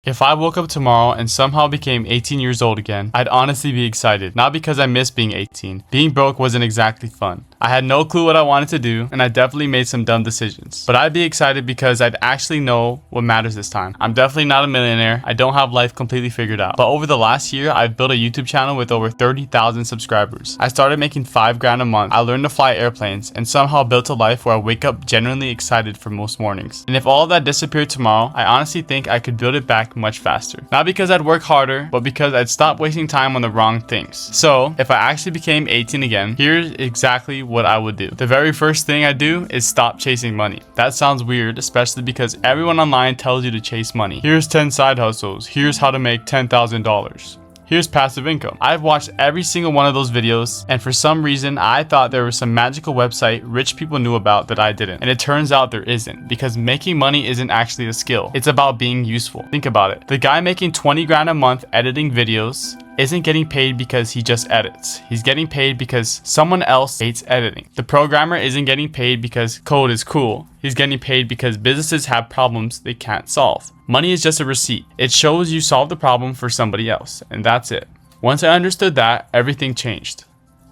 If I woke up tomorrow and somehow became 18 years old again, I'd honestly be excited. Not because I miss being 18. Being broke wasn't exactly fun. I had no clue what I wanted to do, and I definitely made some dumb decisions. But I'd be excited because I'd actually know what matters this time. I'm definitely not a millionaire. I don't have life completely figured out. But over the last year, I've built a YouTube channel with over 30,000 subscribers. I started making $5,000 a month. I learned to fly airplanes, and somehow built a life where I wake up genuinely excited for most mornings. And if all of that disappeared tomorrow, I honestly think I could build it back much faster. Not because I'd work harder, but because I'd stop wasting time on the wrong things. So, if I actually became 18 again, here's exactly what I would do. The very first thing I do is stop chasing money. That sounds weird, especially because everyone online tells you to chase money. Here's 10 side hustles. Here's how to make $10,000. Here's passive income. I've watched every single one of those videos, and for some reason, I thought there was some magical website rich people knew about that I didn't. And it turns out there isn't, because making money isn't actually a skill. It's about being useful. Think about it. The guy making 20 grand a month editing videos isn't getting paid because he just edits. He's getting paid because someone else hates editing. The programmer isn't getting paid because code is cool. He's getting paid because businesses have problems they can't solve. Money is just a receipt. It shows you solved the problem for somebody else, and that's it. Once I understood that, everything changed.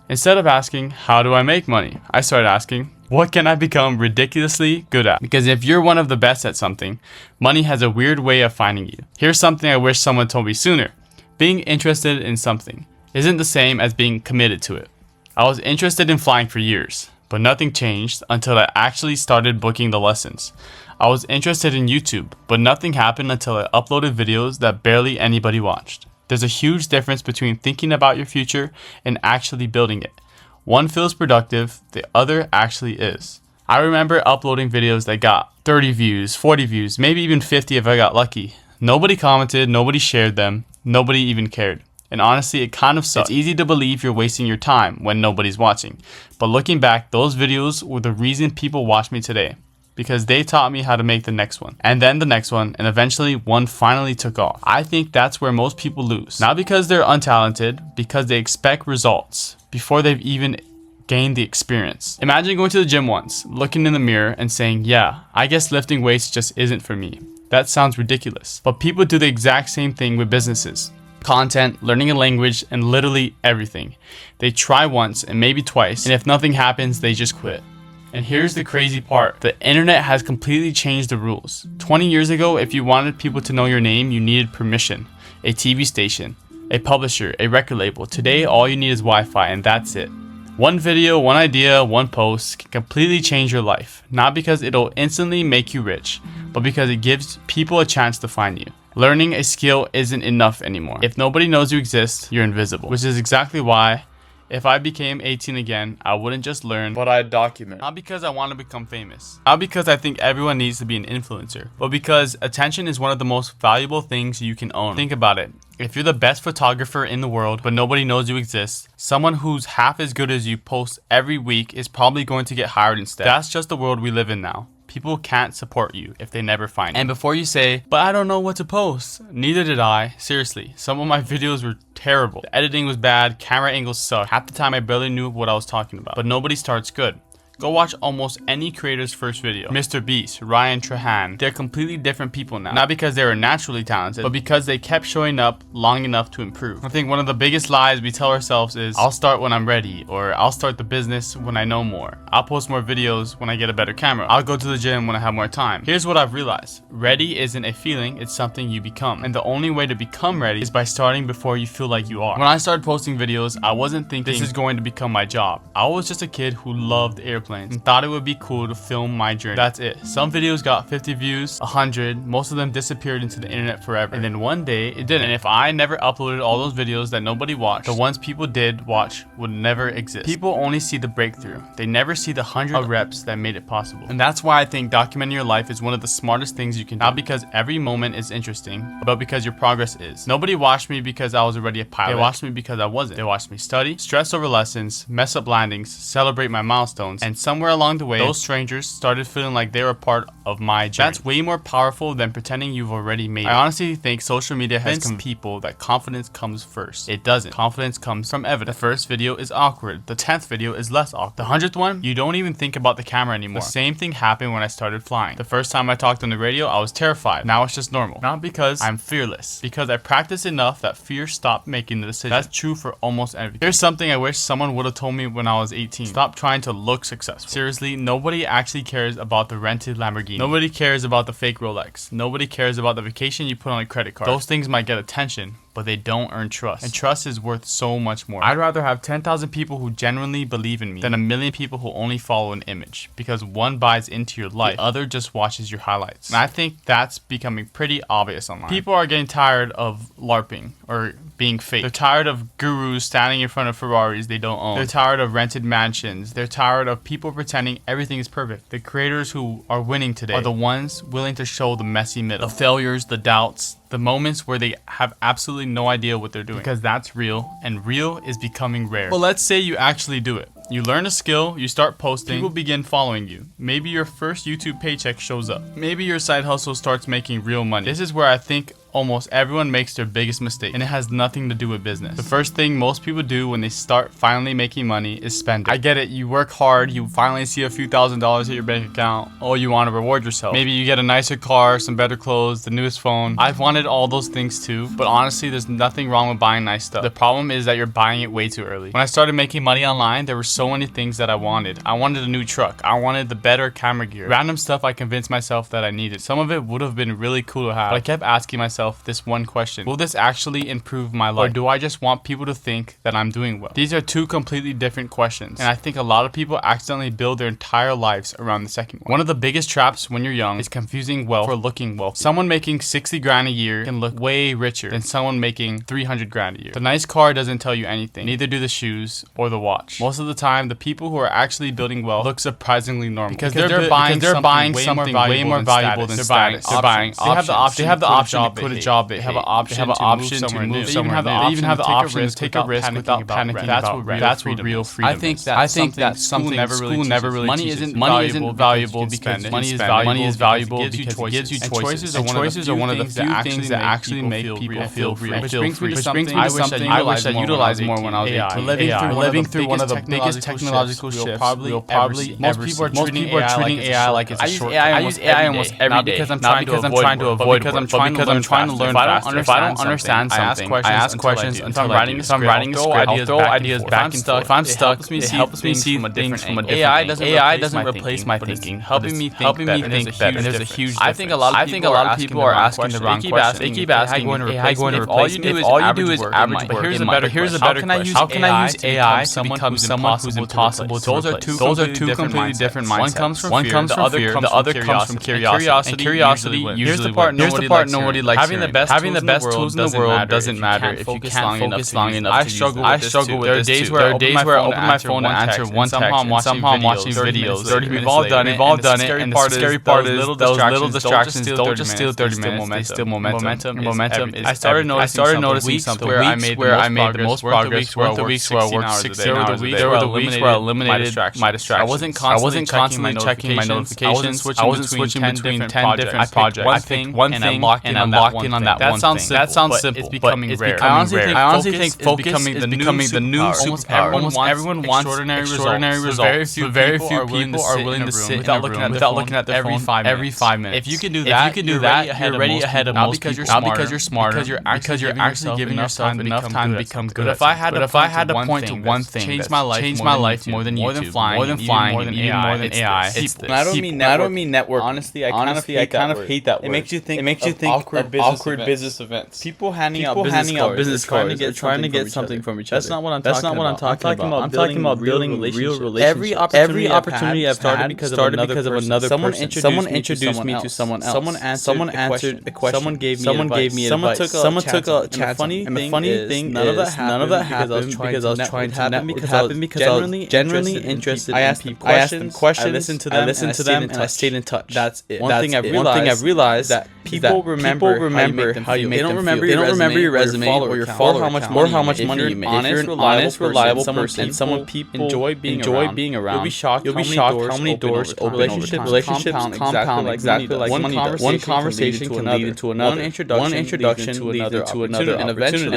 Instead of asking, how do I make money? I started asking, what can I become ridiculously good at? Because if you're one of the best at something, money has a weird way of finding you. Here's something I wish someone told me sooner. Being interested in something isn't the same as being committed to it. I was interested in flying for years, but nothing changed until I actually started booking the lessons. I was interested in YouTube, but nothing happened until I uploaded videos that barely anybody watched. There's a huge difference between thinking about your future and actually building it. One feels productive, the other actually is. I remember uploading videos that got 30 views, 40 views, maybe even 50 if I got lucky. Nobody commented, nobody shared them, nobody even cared. And honestly, it kind of sucks. It's easy to believe you're wasting your time when nobody's watching. But looking back, those videos were the reason people watch me today. Because they taught me how to make the next one. And then the next one, and eventually one finally took off. I think that's where most people lose. Not because they're untalented, because they expect results before they've even gained the experience. Imagine going to the gym once, looking in the mirror and saying, yeah, I guess lifting weights just isn't for me. That sounds ridiculous. But people do the exact same thing with businesses. Content, learning a language, and literally everything. They try once and maybe twice, and if nothing happens, they just quit. And here's the crazy part. The internet has completely changed the rules. 20 years ago, if you wanted people to know your name, you needed permission, a TV station, a publisher, a record label. Today, all you need is Wi-Fi, and that's it. One video, one idea, one post can completely change your life. Not because it'll instantly make you rich, but because it gives people a chance to find you. Learning a skill isn't enough anymore. If nobody knows you exist, you're invisible. Which is exactly why, if I became 18 again, I wouldn't just learn, but I'd document. Not because I want to become famous. Not because I think everyone needs to be an influencer, but because attention is one of the most valuable things you can own. Think about it. If you're the best photographer in the world, but nobody knows you exist, someone who's half as good as you posts every week is probably going to get hired instead. That's just the world we live in now. People can't support you if they never find you. And before you say, but I don't know what to post, neither did I. Seriously, some of my videos were terrible. The editing was bad, camera angles sucked. Half the time I barely knew what I was talking about. But nobody starts good. Go watch almost any creator's first video. Mr. Beast, Ryan Trahan. They're completely different people now. Not because they were naturally talented, but because they kept showing up long enough to improve. I think one of the biggest lies we tell ourselves is, I'll start when I'm ready, or I'll start the business when I know more. I'll post more videos when I get a better camera. I'll go to the gym when I have more time. Here's what I've realized. Ready isn't a feeling, it's something you become. And the only way to become ready is by starting before you feel like you are. When I started posting videos, I wasn't thinking this is going to become my job. I was just a kid who loved airplanes and thought it would be cool to film my journey. That's it. Some videos got 50 views, 100, most of them disappeared into the internet forever. And then one day it didn't. And if I never uploaded all those videos that nobody watched, the ones people did watch would never exist. People only see the breakthrough. They never see the 100 reps that made it possible. And that's why I think documenting your life is one of the smartest things you can do. Not because every moment is interesting, but because your progress is. Nobody watched me because I was already a pilot. They watched me because I wasn't. They watched me study, stress over lessons, mess up landings, celebrate my milestones, and somewhere along the way, those strangers started feeling like they were a part of my journey. That's way more powerful than pretending you've already made it. I honestly think social media has convinced people that confidence comes first. It doesn't. Confidence comes from evidence. The first video is awkward. The 10th video is less awkward. The 100th one, you don't even think about the camera anymore. The same thing happened when I started flying. The first time I talked on the radio, I was terrified. Now it's just normal. Not because I'm fearless. Because I practiced enough that fear stopped making the decision. That's true for almost everything. Here's something I wish someone would have told me when I was 18. Stop trying to look successful. Seriously, nobody actually cares about the rented Lamborghini. Nobody cares about the fake Rolex. Nobody cares about the vacation you put on a credit card. Those things might get attention, but they don't earn trust. And trust is worth so much more. I'd rather have 10,000 people who genuinely believe in me than a million people who only follow an image. Because one buys into your life, the other just watches your highlights. And I think that's becoming pretty obvious online. People are getting tired of LARPing or being fake. They're tired of gurus standing in front of Ferraris they don't own. They're tired of rented mansions. They're tired of people pretending everything is perfect. The creators who are winning today are the ones willing to show the messy middle, the failures, the doubts, the moments where they have absolutely no idea what they're doing. Because that's real, and real is becoming rare. Well, let's say you actually do it. You learn a skill, you start posting, people begin following you. Maybe your first YouTube paycheck shows up. Maybe your side hustle starts making real money. This is where I think almost everyone makes their biggest mistake, and it has nothing to do with business. The first thing most people do when they start finally making money is spend it. I get it, you work hard, you finally see a few $1,000s hit your bank account, oh, you want to reward yourself. Maybe you get a nicer car, some better clothes, the newest phone. I've wanted all those things too, but honestly, there's nothing wrong with buying nice stuff. The problem is that you're buying it way too early. When I started making money online, there were so many things that I wanted. I wanted a new truck. I wanted the better camera gear. Random stuff I convinced myself that I needed. Some of it would have been really cool to have, but I kept asking myself this one question: will this actually improve my life? Or do I just want people to think that I'm doing well? These are two completely different questions, and I think a lot of people accidentally build their entire lives around the second one. One of the biggest traps when you're young is confusing wealth for looking wealthy. Someone making 60 grand a year can look way richer than someone making 300 grand a year. The nice car doesn't tell you anything. Neither do the shoes or the watch. Most of the time, the people who are actually building wealth look surprisingly normal because they're buying something way more valuable than status. They have the option to quit a job they hate. They have an option to move somewhere new. They even have the option to take a risk without panicking. That's what real freedom is. I think that's something school never really teaches. Money isn't valuable because money is valuable because it gives you choices. And choices are one of the few things that actually make people feel free. Which brings me to something I wish I utilized more when I was 18. Living through one of the biggest technological shifts we'll probably most people are treating AI like it's a shortcut. I use AI almost every day. Not because I'm trying to avoid work, but because I'm trying to learn faster. If I don't understand something, I ask questions until I'm writing a script. I'll throw ideas back and stuck. If I'm stuck, it helps me see things from a different angle. AI doesn't replace my thinking, helping me think better. And there's a huge difference. I think a lot of people are asking the wrong question. They keep asking, AI going to replace me? If all you do is average work, but here's a better question. How can I use AI to become someone who's impossible to replace? Those are two completely different mindsets. One comes from fear, the other comes from curiosity. And curiosity usually wins. Here's the part nobody likes hearing. Having the best tools in the world doesn't matter if you can't focus long enough. I struggle with this too. There are days where I open my phone to answer one text, and somehow I'm watching videos. We've all done it, and the scary part is those little distractions don't just steal 30 minutes, they steal momentum. Momentum is I started noticing something where I made the most progress were the weeks where I worked 16 hours a day. There were the weeks where I eliminated my distractions. I wasn't constantly checking my notifications. I wasn't switching between 10 different projects. I picked one thing and locked in on that one thing. That sounds simple, it's becoming rare. I honestly think focus is becoming the new superpower. Almost everyone wants extraordinary results, but very few people are willing to sit without looking at their phone every 5 minutes. If you can do that, you're already ahead of most people. Not because you're smarter, because you're actually giving yourself enough time to become good. But if I had to point to one thing changed my life more than YouTube, more than flying, more than AI, it's this. I don't mean network. Honestly, I kind of hate that word. It makes you think awkward business events. People handing out business cards, trying to get something from each other. That's not what I'm talking about. I'm talking about building real relationships. Every opportunity I've started because of another person. Someone introduced me to someone else. Someone answered the question. Someone gave me advice. Someone took a chance. And the funny thing none of that happened because I was trying to network. It happened because I was genuinely interested in people. I asked them questions. I listened to them, and I stayed in touch. That's it. One thing I've realized that people remember remember how you make them feel. They don't remember your resume or your follower count or how much money you make. If you're an honest, reliable person and someone people enjoy being around, you'll be shocked how many doors open over time. Relationships compound exactly like money does. One conversation can lead into another. One introduction leads to another. And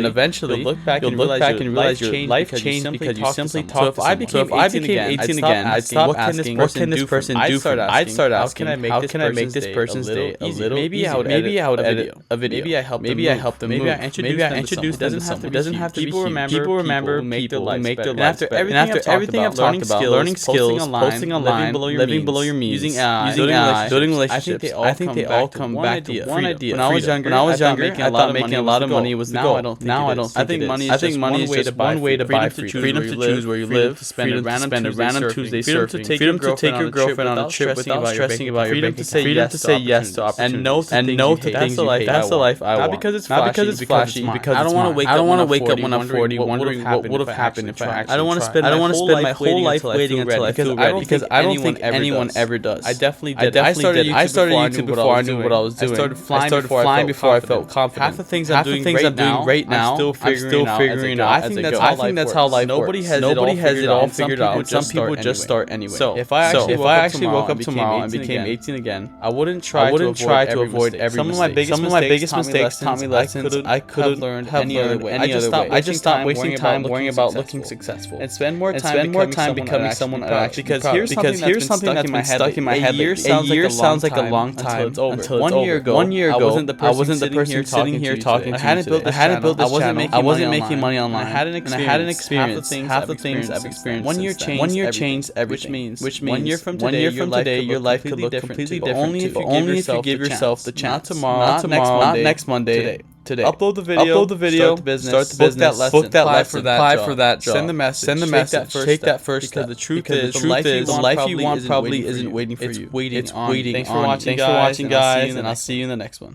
eventually, you'll look back and realize your life changed because you simply talked to someone. So if I became 18 again, I'd stop asking, what can this person do for me? I'd start asking, how can I make this person's day a little easier? Maybe I would edit a video. Maybe I help them move. Maybe I introduce them to someone. It doesn't have to be huge. People remember people who make their lives better. And after everything I've talked about, learning skills, posting online, living below your means, using AI, building relationships, I think they all come back to one idea. When I was younger, I thought making a lot of money was the goal. Now I don't think it is. I think money is just one way to buy freedom to choose where you live, freedom to spend a random Tuesday surfing, freedom to take your girlfriend on a trip without stressing about your bank account, freedom to say yes to opportunities, and no to things you hate. That's the life I want. Not because it's flashy, because I don't want to wake up when I'm 40 wondering what would have happened if I actually tried. I don't want to spend my whole life waiting until I feel ready, because I don't think anyone ever does. I definitely did. I started YouTube before I knew what I was doing. I started flying before I felt confident. Half the things I'm doing right now, I'm still figuring out. I think that's how life works. Nobody has it all figured out. Some people just start anyway. So if I actually woke up tomorrow and became 18 again, I wouldn't try to avoid every mistake. Some of my biggest mistakes taught me lessons I could have learned any other way. I just stopped wasting time worrying about looking successful and spend more time becoming someone I actually because here's something that's been stuck in my head. A year sounds like a long time until it's over. 1 year ago, I wasn't the person sitting here talking to you. I hadn't built this channel. I wasn't making money online. I hadn't experienced half the things I've experienced. 1 year changed everything. Which means 1 year from today, your life could look completely different. Only if you give yourself the chance. Not tomorrow, not next Monday. Today. Upload the video, start the business, book that lesson, apply for that job, send the message, take that first step. Because the truth is, the life you want probably isn't waiting for you. It's waiting on. Thanks for watching, guys, and I'll see you in the next one.